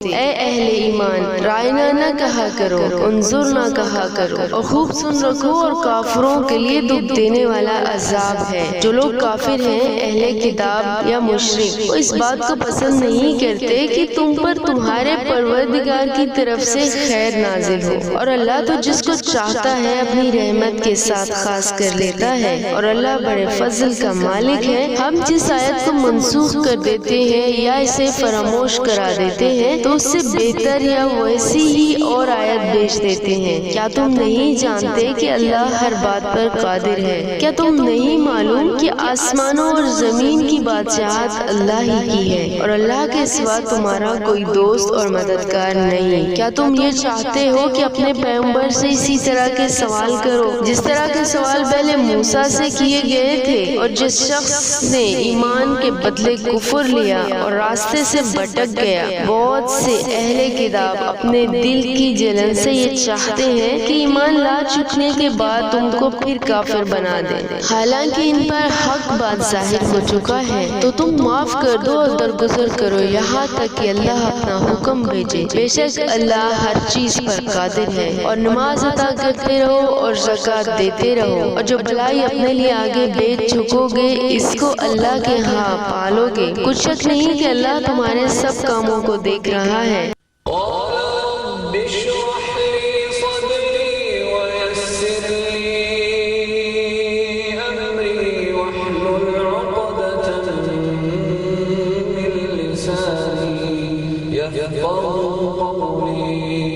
ए अहले ईमान, रायना न कहा करो, उन्जुर न कहा करो, और खूब सुन रखो। और काफिरों के लिए दुख देने वाला अजाब है। जो लोग काफिर हैं, अहले किताब या मुशरिक, वो इस बात को पसंद नहीं करते कि तुम पर तुम्हारे परवरदिगार की तरफ से खैर नाजिल हो। और अल्लाह तो जिसको चाहता है अपनी रहमत के साथ खास कर लेता है, और अल्लाह बड़े फजल का मालिक है। हम जिस आयत को मनसूख कर देते हैं या इसे फरामोश करा देते हैं, तो उससे बेहतर या वैसी ही और आयत भेज देते हैं। क्या तुम नहीं जानते कि अल्लाह हर बात पर कादिर है? क्या तुम नहीं मालूम कि आसमानों और जमीन की बादशाहत अल्लाह ही की है, और अल्लाह के सिवा तुम्हारा कोई दोस्त और मददगार नहीं। क्या तुम ये चाहते हो कि अपने पैगंबर से इसी तरह के सवाल करो जिस तरह के सवाल पहले मूसा से किए गए थे? और जिस शख्स ने ईमान के बदले कुफर लिया और रास्ते से भटक गया, बहुत से अहले किताब अपने दिल की जलन से ये चाहते हैं कि ईमान ला चुकने के बाद तुमको फिर काफिर बना दे। हालांकि इन पर हक बात जाहिर हो चुका है, तो तुम माफ कर दो और दरगुजर करो यहाँ तक कि अल्लाह अपना हुक्म भेजे। बेशक अल्लाह हर चीज पर कादिर है। और नमाज अता करते रहो और ज़कात देते रहो, और जो भलाई अपने लिए आगे बेच चुकोगे इसको अल्लाह के यहाँ पालोगे। कुछ शक नहीं कि अल्लाह तुम्हारे सब कामों को देख रहा है। يفقهوا قولي